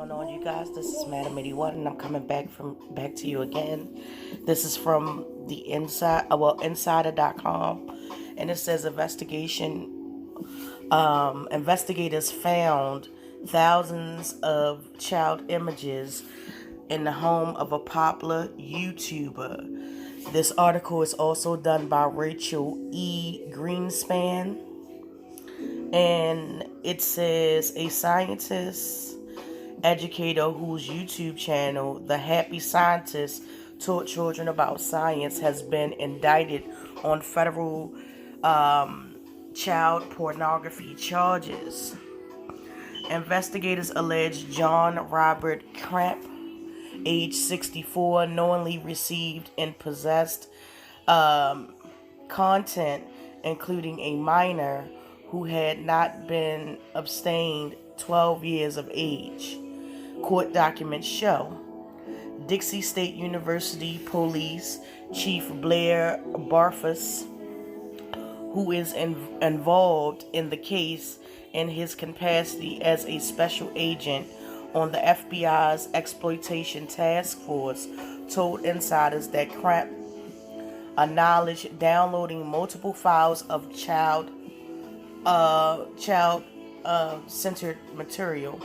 going on, you guys? This is Madam 81, and I'm coming back to you again. This is from the insider.com, and it says investigators found thousands of child images in the home of a popular YouTuber. This article is also done by Rachel E. Greenspan, and it says a scientist educator whose YouTube channel, The Happy Scientist, taught children about science, has been indicted on federal child pornography charges. Investigators allege John Robert Cramp, age 64, knowingly received and possessed content, including a minor who had not been abstained 12 years of age. Court documents show Dixie State University Police Chief Blair Barfus, who is involved in the case in his capacity as a special agent on the FBI's Exploitation Task Force, told insiders that Cramp acknowledged downloading multiple files of child-centered material.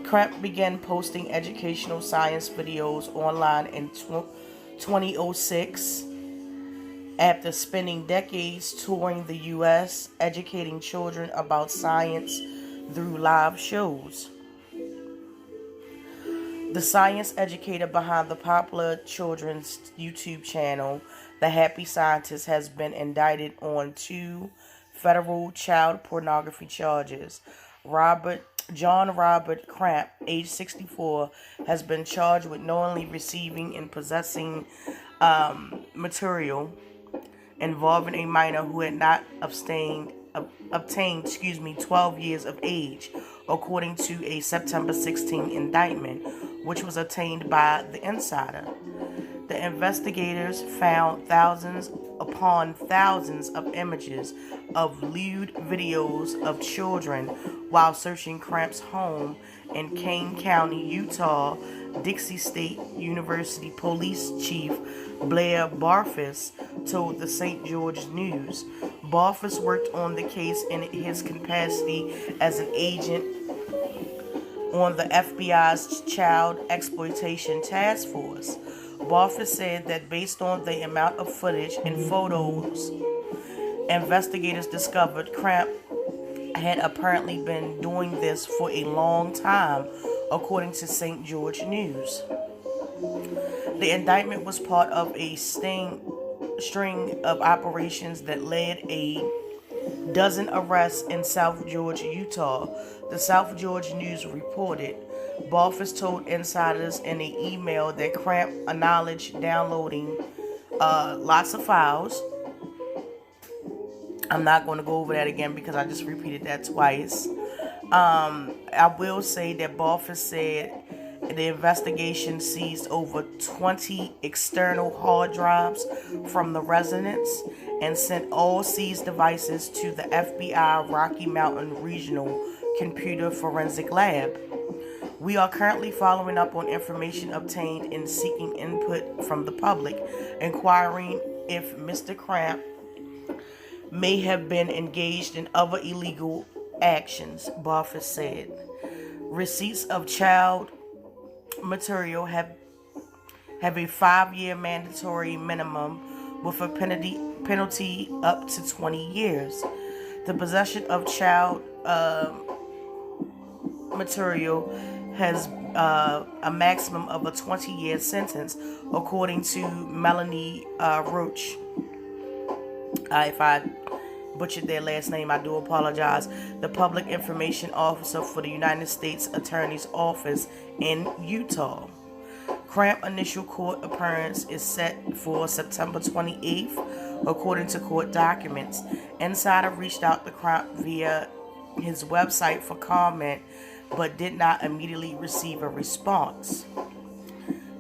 Cramp began posting educational science videos online in 2006 after spending decades touring the U.S. educating children about science through live shows. The science educator behind the popular children's YouTube channel, The Happy Scientist, has been indicted on 2 federal child pornography charges. John Robert Cramp, age 64, has been charged with knowingly receiving and possessing material involving a minor who had not obtained 12 years of age, according to a September 16 indictment, which was obtained by The Insider. The investigators found thousands upon thousands of images of lewd videos of children while searching Cramp's home in Kane County, Utah. Dixie State University Police Chief Blair Barfus told the St. George News. Barfus worked on the case in his capacity as an agent on the FBI's Child Exploitation Task Force. Barfus said that based on the amount of footage and photos investigators discovered, Cramp had apparently been doing this for a long time, according to St. George News. The indictment was part of a string of operations that led a dozen arrests in South George, Utah. The South George News reported. Barfus told insiders in an email that Cramp acknowledged downloading lots of files. I'm not going to go over that again because I just repeated that twice. I will say that Barfus said the investigation seized over 20 external hard drives from the residence and sent all seized devices to the FBI Rocky Mountain Regional Computer Forensic Lab. We are currently following up on information obtained and seeking input from the public, inquiring if Mr. Cramp may have been engaged in other illegal actions, Barfus said. Receipts of child material have a 5-year mandatory minimum with a penalty up to 20 years. The possession of child material has a maximum of a 20-year sentence, according to Melanie Roach. If I butchered their last name, I do apologize. The Public Information Officer for the United States Attorney's Office in Utah. Cramp's initial court appearance is set for September 28th, according to court documents. Insider reached out to Cramp via his website for comment, but did not immediately receive a response.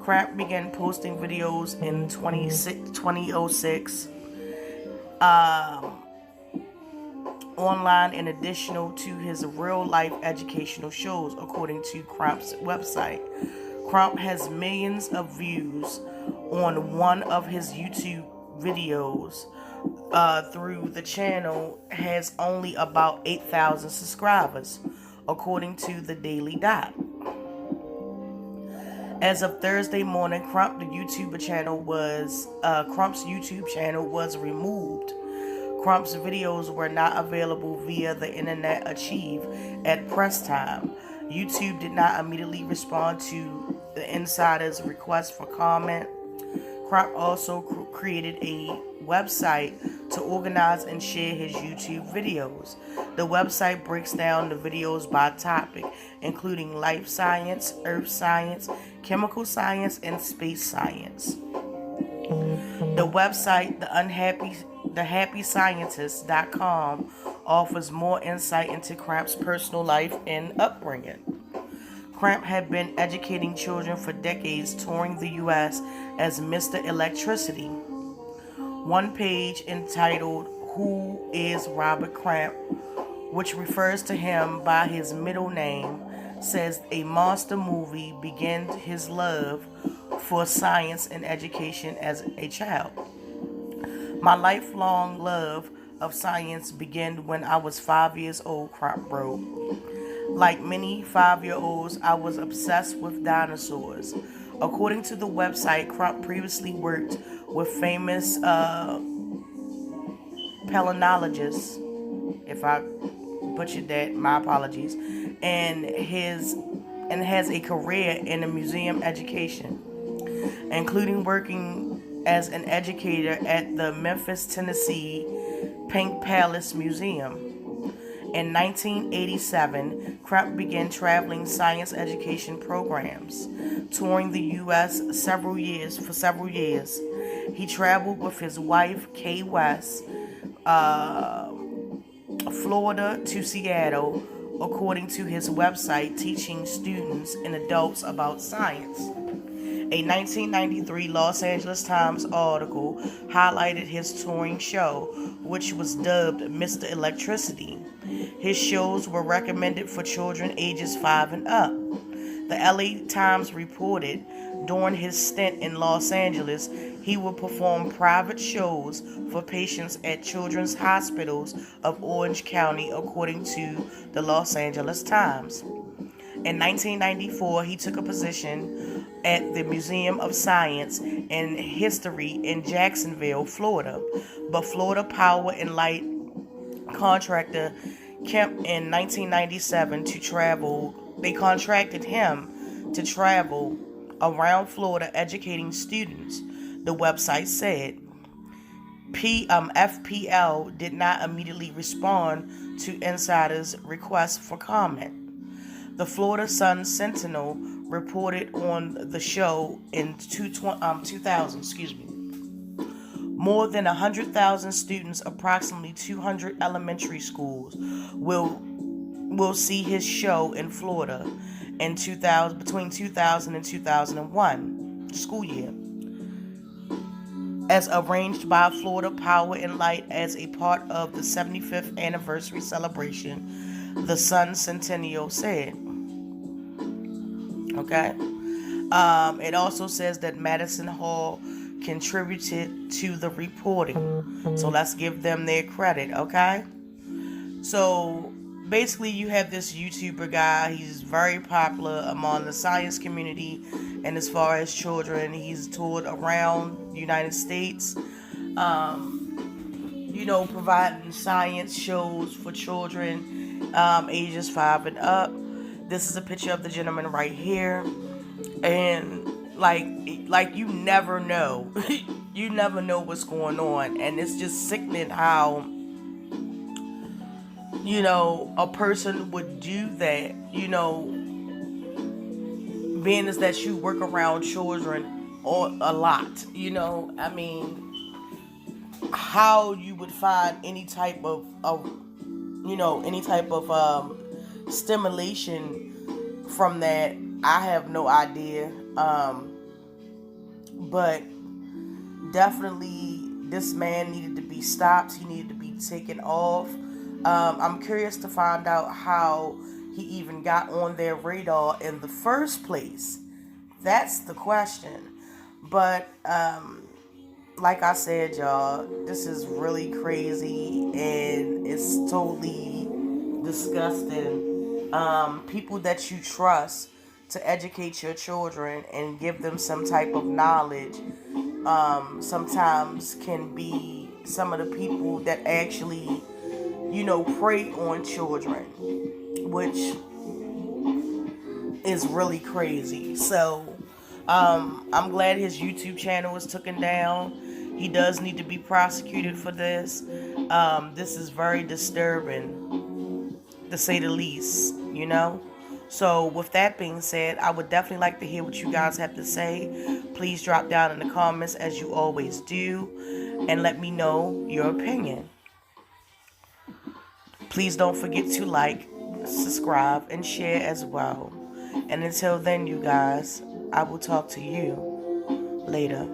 Cramp began posting videos in 2006 online in addition to his real-life educational shows, according to Crump's website. Crump has millions of views on one of his YouTube videos. Through the channel has only about 8,000 subscribers, according to the Daily Dot. As of Thursday morning, Crump's YouTube channel was removed. Crump's videos were not available via the internet achieve at press time. YouTube did not immediately respond to the insider's request for comment. Crump also created a website to organize and share his YouTube videos. The website breaks down the videos by topic, including life science, earth science, chemical science, and space science. The website, thehappyscientist.com, offers more insight into Crump's personal life and upbringing. Crump had been educating children for decades, touring the U.S. as Mr. Electricity. One page entitled "Who is Robert Crump?", which refers to him by his middle name, says a monster movie began his love for science and education as a child. My lifelong love of science began when I was 5 years old, Crump wrote. Like many 5-year-olds, I was obsessed with dinosaurs. According to the website, Crump previously worked with famous paleontologists. If I butchered that, my apologies. And has a career in a museum education, including working as an educator at the Memphis, Tennessee Pink Palace Museum. In 1987, Crump began traveling science education programs, touring the U.S. for several years. He traveled with his wife, Kay West, Florida to Seattle, according to his website, teaching students and adults about science. A 1993 Los Angeles Times article highlighted his touring show, which was dubbed Mr. Electricity. His shows were recommended for children ages 5 and up. The LA Times reported during his stint in Los Angeles, he would perform private shows for patients at children's hospitals of Orange County, according to the Los Angeles Times. In 1994, he took a position at the Museum of Science and History in Jacksonville, Florida, but Florida Power and Light contractor Kemp in 1997 to travel. They contracted him to travel around Florida educating students, the website said. FPL did not immediately respond to insiders' request for comment. The Florida Sun Sentinel reported on the show in 2000. More than 100,000 students, approximately 200 elementary schools, will see his show in Florida in between 2000 and 2001 school year, as arranged by Florida Power and Light as a part of the 75th anniversary celebration, the Sun Sentinel said. Okay. It also says that Madison Hall contributed to the reporting. So let's give them their credit, okay? So basically you have this YouTuber guy. He's very popular among the science community, and as far as children, he's toured around the United States, providing science shows for children ages 5 and up. This is a picture of the gentleman right here. And like you never know. You never know what's going on. And it's just sickening how, a person would do that, being as that you work around children a lot, how you would find any type of stimulation from that, I have no idea. But definitely this man needed to be stopped. He needed to be taken off I'm curious to find out how he even got on their radar in the first place. That's the question. But like I said, y'all, this is really crazy and it's totally disgusting. People that you trust to educate your children and give them some type of knowledge sometimes can be some of the people that actually, prey on children, which is really crazy. So, I'm glad his YouTube channel was taken down. He does need to be prosecuted for this. This is very disturbing, to say the least. So, with that being said, I would definitely like to hear what you guys have to say. Please drop down in the comments as you always do and let me know your opinion. Please don't forget to like, subscribe, and share as well. And until then, you guys, I will talk to you later.